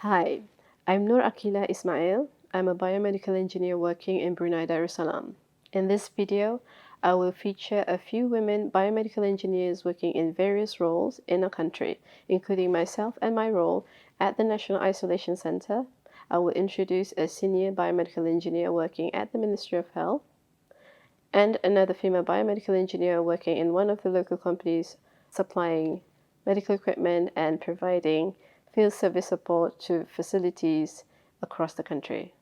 Hi, I'm Aqilah Ismail. I'm a biomedical engineer working in Brunei Darussalam. In this video, I will feature a few women biomedical engineers working in various roles in our country, including myself and my role at the National Isolation Center. I will introduce a senior biomedical engineer working at the Ministry of Health and another female biomedical engineer working in one of the local companies supplying medical equipment and providing field service support to facilities across the country.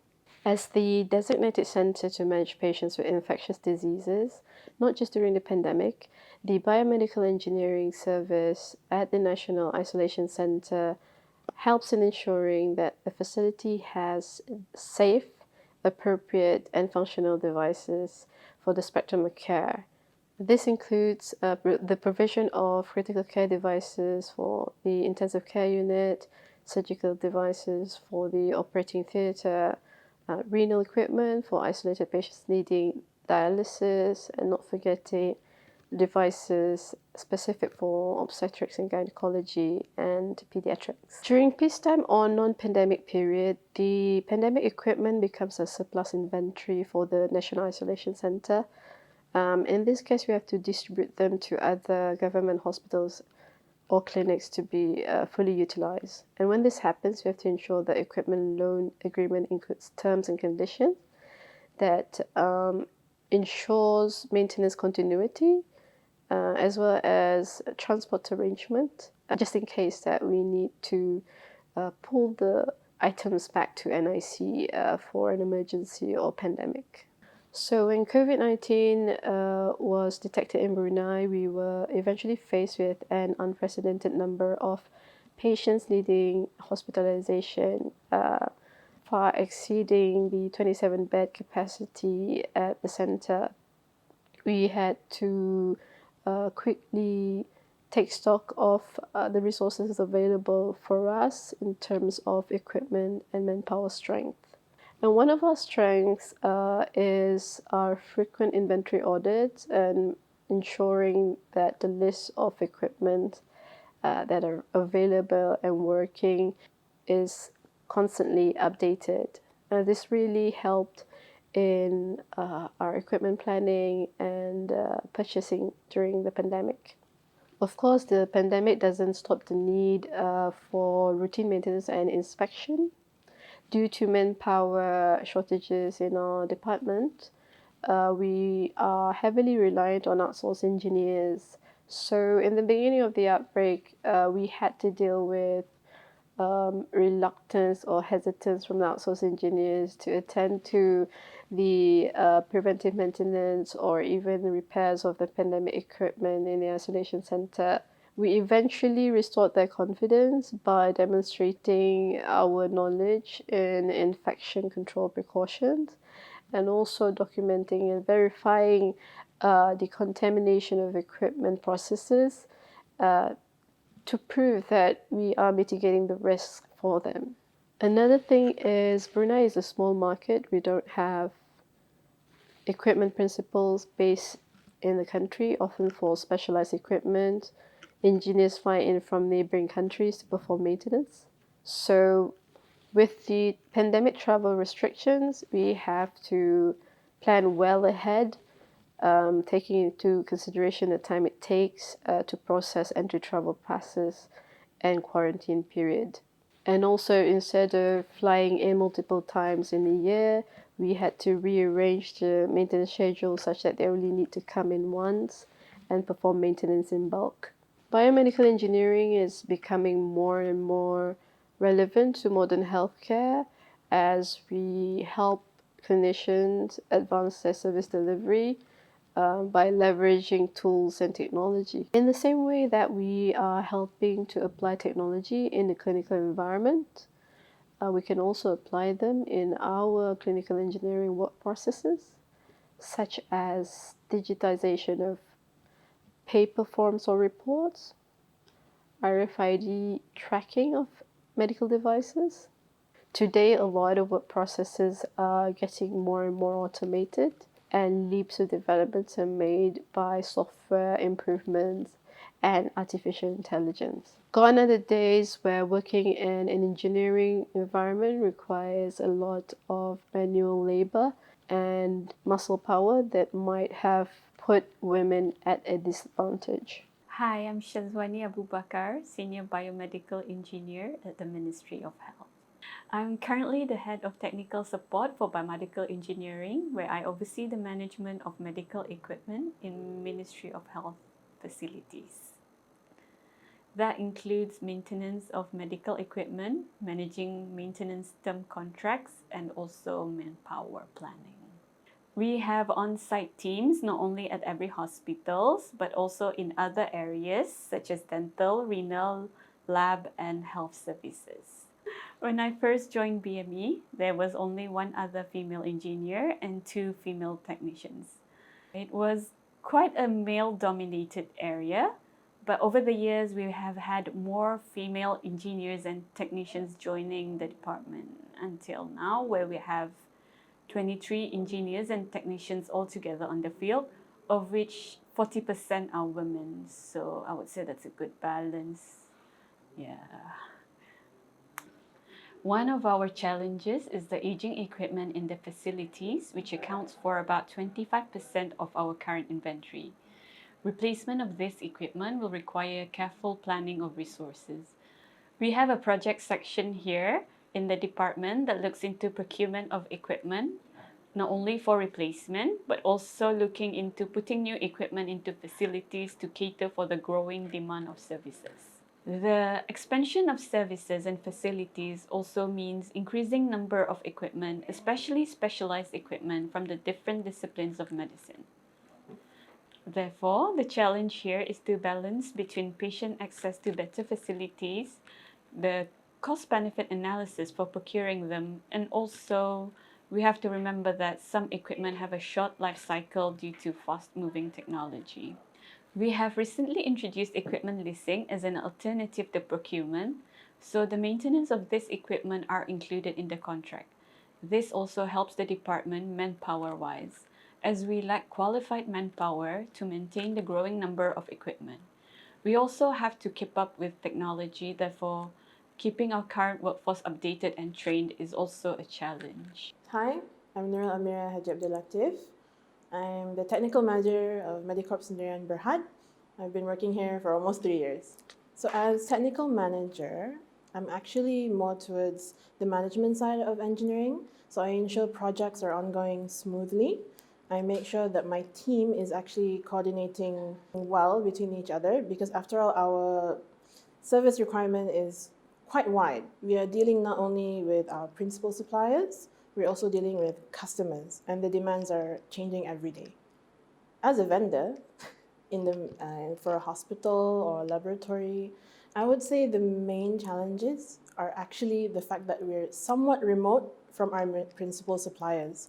As the designated center to manage patients with infectious diseases, not just during the pandemic, the biomedical engineering service at the National Isolation Center helps in ensuring that the facility has safe, appropriate, and functional devices for the spectrum of care. This includes the provision of critical care devices for the intensive care unit, surgical devices for the operating theatre, renal equipment for isolated patients needing dialysis, and not forgetting devices specific for obstetrics and gynecology and pediatrics. During peacetime or non-pandemic period, the pandemic equipment becomes a surplus inventory for the National Isolation Center. In this case, we have to distribute them to other government hospitals or clinics to be fully utilized. And when this happens, we have to ensure that equipment loan agreement includes terms and conditions that ensures maintenance continuity as well as transport arrangement, just in case that we need to pull the items back to NIC for an emergency or pandemic. So when COVID-19 was detected in Brunei, we were eventually faced with an unprecedented number of patients needing hospitalization, far exceeding the 27-bed capacity at the center. We had to quickly take stock of the resources available for us in terms of equipment and manpower strength. And one of our strengths is our frequent inventory audits and ensuring that the list of equipment that are available and working is constantly updated. This really helped in our equipment planning and purchasing during the pandemic. Of course, the pandemic doesn't stop the need for routine maintenance and inspection. Due to manpower shortages in our department, we are heavily reliant on outsourced engineers. So in the beginning of the outbreak, we had to deal with reluctance or hesitance from the outsourced engineers to attend to the preventive maintenance or even the repairs of the pandemic equipment in the isolation center. We eventually restored their confidence by demonstrating our knowledge in infection control precautions and also documenting and verifying the contamination of equipment processes to prove that we are mitigating the risk for them. Another thing is Brunei is a small market. We don't have equipment principals based in the country, often for specialized equipment. Engineers fly in from neighboring countries to perform maintenance. So with the pandemic travel restrictions, we have to plan well ahead, taking into consideration the time it takes to process entry travel passes and quarantine period. And also, instead of flying in multiple times in a year, we had to rearrange the maintenance schedule such that they only need to come in once and perform maintenance in bulk. Biomedical engineering is becoming more and more relevant to modern healthcare as we help clinicians advance their service delivery by leveraging tools and technology. In the same way that we are helping to apply technology in the clinical environment, we can also apply them in our clinical engineering work processes, such as digitization of paper forms or reports, RFID tracking of medical devices. Today, a lot of work processes are getting more and more automated, and leaps of developments are made by software improvements and artificial intelligence. Gone are the days where working in an engineering environment requires a lot of manual labor and muscle power that might have put women at a disadvantage. Hi, I'm Shazwani Abu Bakar, Senior Biomedical Engineer at the Ministry of Health. I'm currently the Head of Technical Support for Biomedical Engineering, where I oversee the management of medical equipment in Ministry of Health facilities. That includes maintenance of medical equipment, managing maintenance term contracts, and also manpower planning. We have on-site teams not only at every hospitals, but also in other areas such as dental, renal, lab, and health services. When I first joined BME, there was only one other female engineer and 2 female technicians. It was quite a male-dominated area, but over the years we have had more female engineers and technicians joining the department until now, where we have 23 engineers and technicians altogether on the field, of which 40% are women. So I would say that's a good balance. Yeah. One of our challenges is the aging equipment in the facilities, which accounts for about 25% of our current inventory. Replacement of this equipment will require careful planning of resources. We have a project section here in the department that looks into procurement of equipment, not only for replacement, but also looking into putting new equipment into facilities to cater for the growing demand of services. The expansion of services and facilities also means increasing number of equipment, especially specialized equipment from the different disciplines of medicine. Therefore, the challenge here is to balance between patient access to better facilities, the cost-benefit analysis for procuring them, and also we have to remember that some equipment have a short life cycle due to fast-moving technology. We have recently introduced equipment leasing as an alternative to procurement, so the maintenance of this equipment are included in the contract. This also helps the department manpower-wise, as we lack qualified manpower to maintain the growing number of equipment. We also have to keep up with technology, therefore, keeping our current workforce updated and trained is also a challenge. Hi, I'm Nurul Amira Haji Abdul Latif. I'm the Technical Manager of Medicorp Sendirian Berhad. I've been working here for almost 3 years. So as Technical Manager, I'm actually more towards the management side of engineering. So I ensure projects are ongoing smoothly. I make sure that my team is actually coordinating well between each other, because after all, our service requirement is quite wide. We are dealing not only with our principal suppliers, we're also dealing with customers, and the demands are changing every day. As a vendor, for a hospital or a laboratory, I would say the main challenges are actually the fact that we're somewhat remote from our principal suppliers.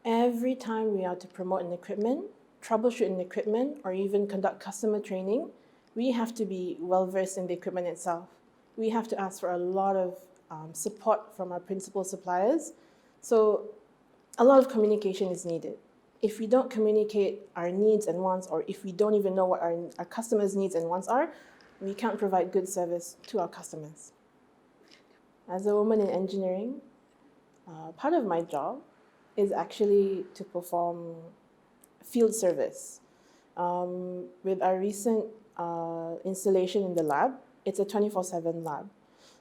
Every time we are to promote an equipment, troubleshoot an equipment, or even conduct customer training, we have to be well-versed in the equipment itself. We have to ask for a lot of support from our principal suppliers. So a lot of communication is needed. If we don't communicate our needs and wants, or if we don't even know what our customers' needs and wants are, we can't provide good service to our customers. As a woman in engineering, part of my job is actually to perform field service. With our recent installation in the lab, it's a 24/7 lab.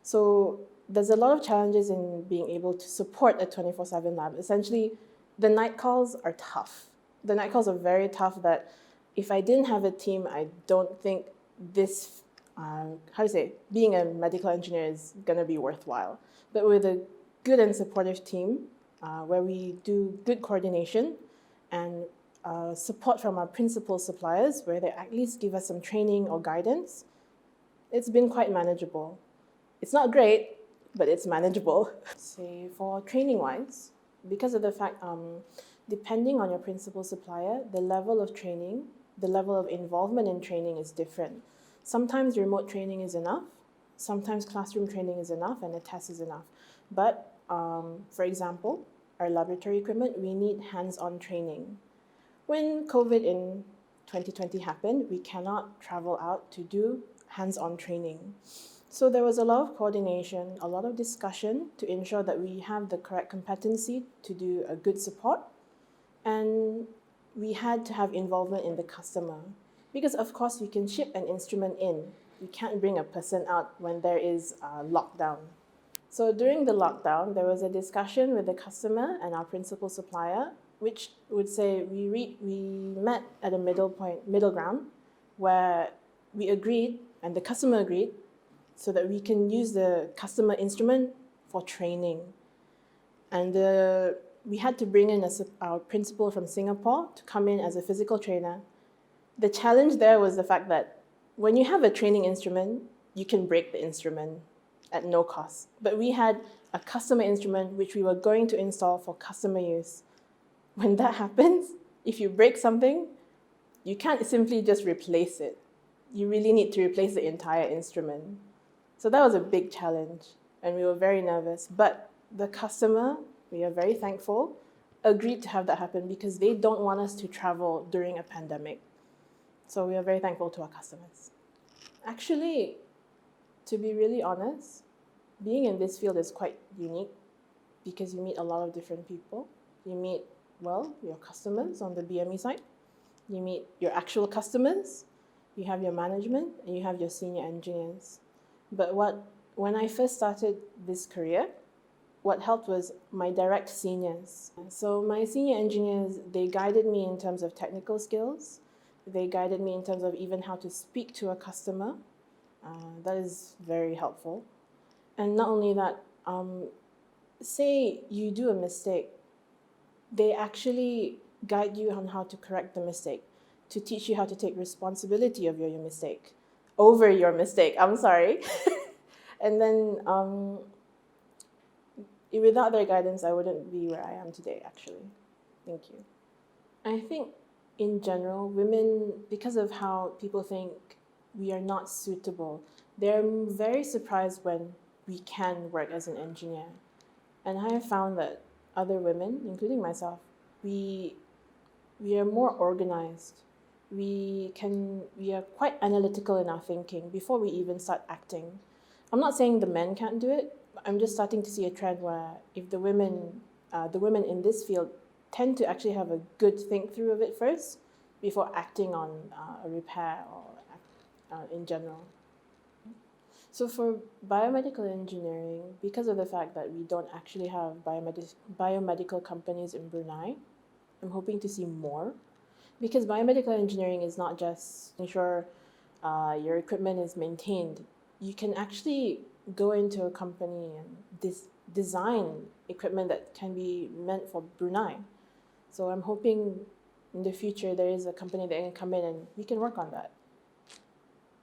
So there's a lot of challenges in being able to support a 24/7 lab. Essentially, the night calls are tough. The night calls are very tough that if I didn't have a team, I don't think this, being a medical engineer is gonna be worthwhile. But with a good and supportive team, where we do good coordination and support from our principal suppliers, where they at least give us some training or guidance, it's been quite manageable. It's not great, but it's manageable. Say for training-wise, because of the fact, depending on your principal supplier, the level of training, the level of involvement in training is different. Sometimes remote training is enough, sometimes classroom training is enough, and a test is enough. But for example, our laboratory equipment, we need hands-on training. When COVID 2020 happened, we cannot travel out to do hands-on training. So there was a lot of coordination, a lot of discussion to ensure that we have the correct competency to do a good support. And we had to have involvement in the customer. Because of course we can ship an instrument in. We can't bring a person out when there is a lockdown. So during the lockdown, there was a discussion with the customer and our principal supplier, which would say we met at a middle ground, where we agreed and the customer agreed, so that we can use the customer instrument for training. And we had to bring in our principal from Singapore to come in as a physical trainer. The challenge there was the fact that when you have a training instrument, you can break the instrument at no cost. But we had a customer instrument which we were going to install for customer use. When that happens, if you break something, you can't simply just replace it. You really need to replace the entire instrument. So that was a big challenge, and we were very nervous. But the customer, we are very thankful, agreed to have that happen because they don't want us to travel during a pandemic. So we are very thankful to our customers. Actually, to be really honest, being in this field is quite unique because you meet a lot of different people. You meet, well, your customers on the BME side. You meet your actual customers. You have your management, and you have your senior engineers. But when I first started this career, what helped was my direct seniors. So my senior engineers, they guided me in terms of technical skills. They guided me in terms of even how to speak to a customer. That is very helpful. And not only that, say you do a mistake, they actually guide you on how to correct the mistake, to teach you how to take responsibility of your mistake, over your mistake, I'm sorry. And then without their guidance, I wouldn't be where I am today, actually. Thank you. I think in general, women, because of how people think we are not suitable, they're very surprised when we can work as an engineer. And I have found that other women, including myself, we are more organized. We are quite analytical in our thinking before we even start acting. I'm not saying the men can't do it, but I'm just starting to see a trend where if the women in this field tend to actually have a good think through of it first before acting on a repair or in general. So for biomedical engineering, because of the fact that we don't actually have biomedical companies in Brunei, I'm hoping to see more. Because biomedical engineering is not just making sure your equipment is maintained. You can actually go into a company and design equipment that can be meant for Brunei. So I'm hoping in the future there is a company that can come in and we can work on that.